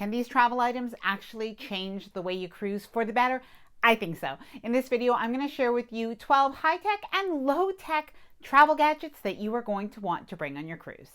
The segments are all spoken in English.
Can these travel items actually change the way you cruise for the better? I think so. In this video, I'm going to share with you 12 high-tech and low-tech travel gadgets that you are going to want to bring on your cruise.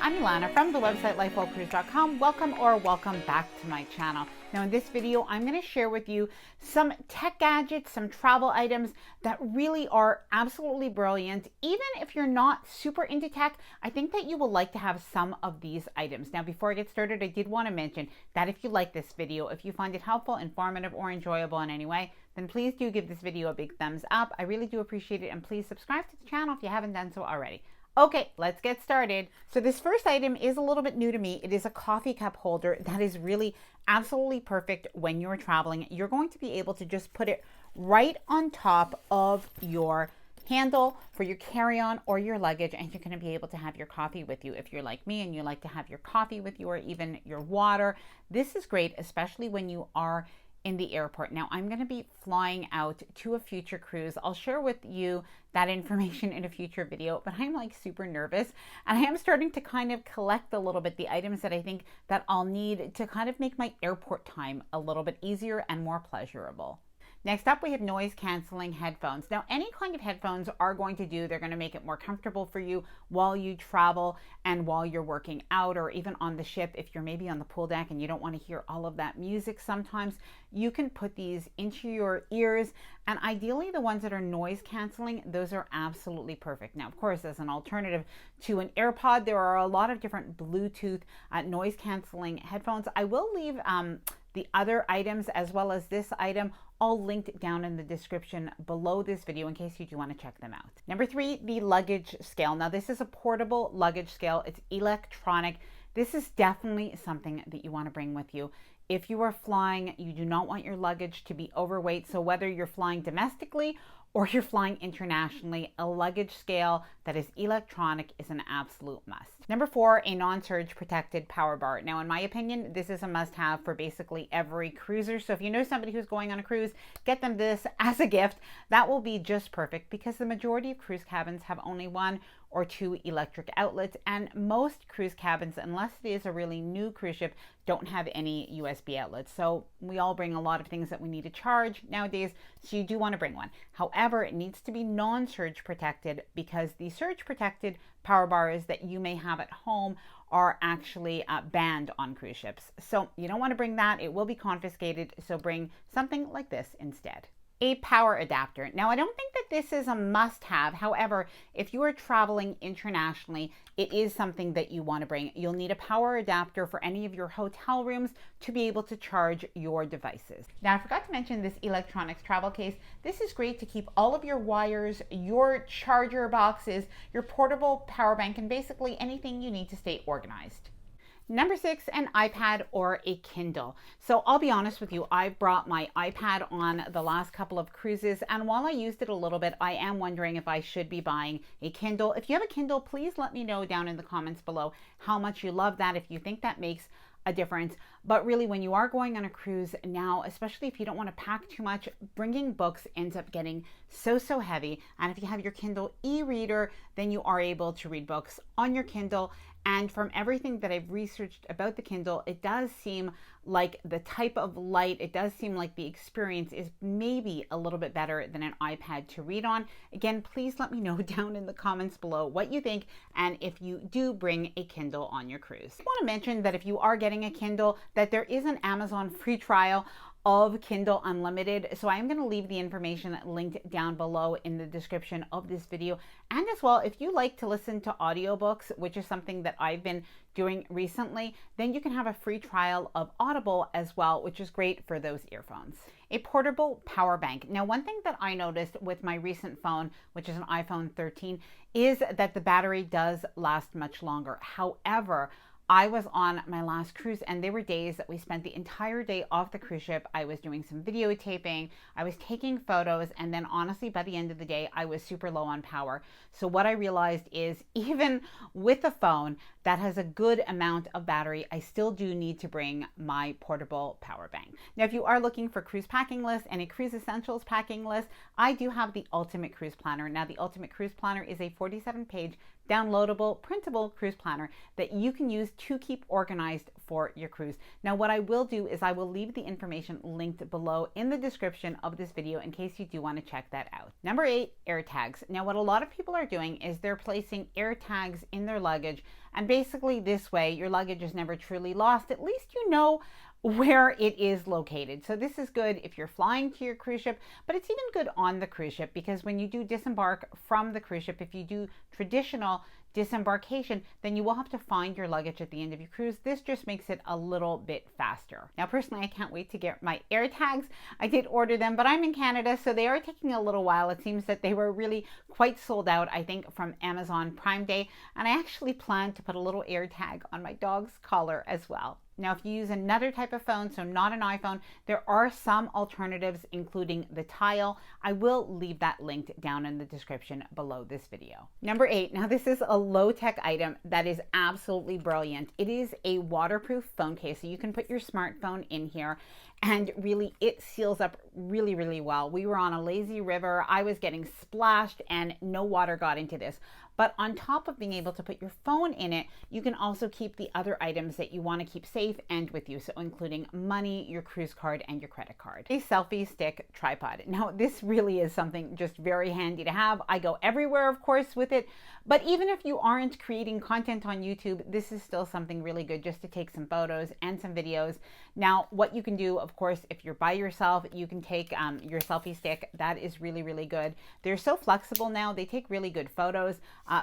I'm Ilana from the website lifewellcruise.com. Welcome back to my channel. Now in this video, I'm going to share with you some tech gadgets, some travel items that really are absolutely brilliant. Even if you're not super into tech, I think that you will like to have some of these items. Now before I get started, I did want to mention that if you like this video, if you find it helpful, informative, or enjoyable in any way, then please do give this video a big thumbs up. I really do appreciate it, and please subscribe to the channel if you haven't done so already. Okay, let's get started. So this first item is a little bit new to me. It is a coffee cup holder that is really absolutely perfect when you're traveling. You're going to be able to just put it right on top of your handle for your carry-on or your luggage, and you're going to be able to have your coffee with you. If you're like me and you like to have your coffee with you, or even your water, this is great, especially when you are in the airport. Now I'm going to be flying out to a future cruise. I'll share with you that information in a future video, but I'm like super nervous, and I am starting to kind of collect a little bit the items that I think that I'll need to kind of make my airport time a little bit easier and more pleasurable. Next up, we have noise canceling headphones. Now, any kind of headphones are going to do. They're going to make it more comfortable for you while you travel and while you're working out, or even on the ship. If you're maybe on the pool deck and you don't want to hear all of that music sometimes, you can put these into your ears, and ideally the ones that are noise canceling, those are absolutely perfect. Now, of course, as an alternative to an AirPod, there are a lot of different Bluetooth noise canceling headphones. I will leave the other items as well as this item all linked down in the description below this video in case you do want to check them out. Number 3, the luggage scale. Now this is a portable luggage scale. It's electronic. This is definitely something that you want to bring with you. If you are flying, you do not want your luggage to be overweight. So whether you're flying domestically or you're flying internationally, a luggage scale that is electronic is an absolute must. Number 4, a non-surge protected power bar. Now, in my opinion, this is a must-have for basically every cruiser. So if you know somebody who's going on a cruise, get them this as a gift. That will be just perfect, because the majority of cruise cabins have only 1 or 2 electric outlets, and most cruise cabins, unless it is a really new cruise ship, don't have any USB outlets. So we all bring a lot of things that we need to charge nowadays, so you do want to bring one. However, it needs to be non-surge protected, because the surge protected power bars that you may have at home are actually banned on cruise ships. So you don't want to bring that. It will be confiscated. So bring something like this instead. A power adapter. Now, I don't think that this is a must-have. However, if you are traveling internationally, it is something that you want to bring. You'll need a power adapter for any of your hotel rooms to be able to charge your devices. Now, I forgot to mention this electronics travel case. This is great to keep all of your wires, your charger boxes, your portable power bank, and basically anything you need to stay organized. Number 6, an iPad or a Kindle. So I'll be honest with you, I brought my iPad on the last couple of cruises, and while I used it a little bit, I am wondering if I should be buying a Kindle. If you have a Kindle, please let me know down in the comments below how much you love that, if you think that makes a difference. But really, when you are going on a cruise now, especially if you don't want to pack too much, bringing books ends up getting so heavy. And if you have your Kindle e-reader, then you are able to read books on your Kindle. And from everything that I've researched about the Kindle, it does seem like the type of light, it does seem like the experience is maybe a little bit better than an iPad to read on. Again, please let me know down in the comments below what you think, and if you do bring a Kindle on your cruise. I want to mention that if you are getting a Kindle, that there is an Amazon free trial of Kindle Unlimited. So I'm going to leave the information linked down below in the description of this video. And as well, if you like to listen to audiobooks, which is something that I've been doing recently, then you can have a free trial of Audible as well, which is great for those earphones. A portable power bank. Now, one thing that I noticed with my recent phone, which is an iPhone 13, is that the battery does last much longer. However, I was on my last cruise, and there were days that we spent the entire day off the cruise ship. I was doing some videotaping, I was taking photos, and then honestly, by the end of the day, I was super low on power. So what I realized is, even with a phone that has a good amount of battery, I still do need to bring my portable power bank. Now, if you are looking for cruise packing lists and a cruise essentials packing list, I do have the Ultimate Cruise Planner. Now, the Ultimate Cruise Planner is a 47-page downloadable, printable cruise planner that you can use to keep organized for your cruise. Now, what I will do is I will leave the information linked below in the description of this video in case you do want to check that out. Number 8, air tags. Now, what a lot of people are doing is they're placing air tags in their luggage, and basically this way your luggage is never truly lost. At least you know where it is located. So this is good if you're flying to your cruise ship, but it's even good on the cruise ship, because when you do disembark from the cruise ship, if you do traditional disembarkation, then you will have to find your luggage at the end of your cruise. This just makes it a little bit faster. Now, personally, I can't wait to get my air tags. I did order them, but I'm in Canada, so they are taking a little while. It seems that they were really quite sold out, I think, from Amazon Prime Day, and I actually plan to put a little air tag on my dog's collar as well. Now, if you use another type of phone, so not an iPhone, there are some alternatives, including the Tile. I will leave that linked down in the description below this video. Number 8, now this is a low-tech item that is absolutely brilliant. It is a waterproof phone case, so you can put your smartphone in here, and really it seals up really, really well. We were on a lazy river. I was getting splashed and no water got into this. But on top of being able to put your phone in it, you can also keep the other items that you want to keep safe and with you. So including money, your cruise card, and your credit card. A selfie stick tripod. Now, this really is something just very handy to have. I go everywhere, of course, with it. But even if you aren't creating content on YouTube, this is still something really good just to take some photos and some videos. Now, what you can do, of course, if you're by yourself, you can take your selfie stick. That is really, really good. They're so flexible now. They take really good photos.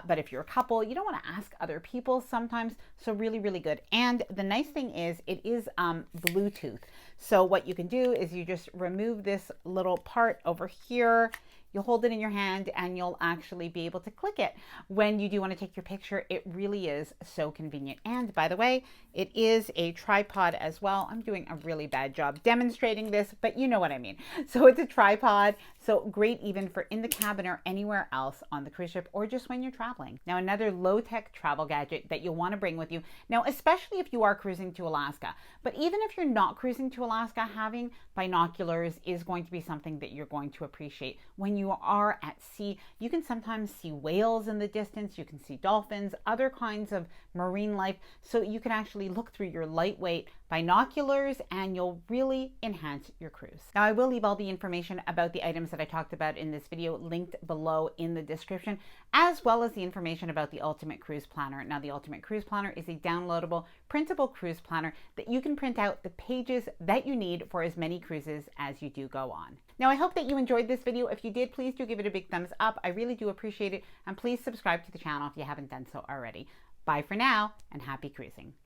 But if you're a couple, you don't want to ask other people sometimes. So really, really good. And the nice thing is it is Bluetooth. So what you can do is you just remove this little part over here. You'll hold it in your hand and you'll actually be able to click it when you do want to take your picture. It really is so convenient. And by the way, it is a tripod as well. I'm doing a really bad job demonstrating this, but you know what I mean. So it's a tripod. So great even for in the cabin or anywhere else on the cruise ship, or just when you're traveling. Now, another low-tech travel gadget that you'll want to bring with you. Now, especially if you are cruising to Alaska, but even if you're not cruising to Alaska, having binoculars is going to be something that you're going to appreciate. When you are at sea, you can sometimes see whales in the distance, you can see dolphins, other kinds of marine life. So you can actually look through your lightweight binoculars and you'll really enhance your cruise. Now, I will leave all the information about the items that I talked about in this video linked below in the description, as well as the information about the Ultimate Cruise Planner. Now, the Ultimate Cruise Planner is a downloadable, printable cruise planner that you can print out the pages that you need for as many cruises as you do go on. Now, I hope that you enjoyed this video. If you did, please do give it a big thumbs up. I really do appreciate it. And please subscribe to the channel if you haven't done so already. Bye for now, and happy cruising.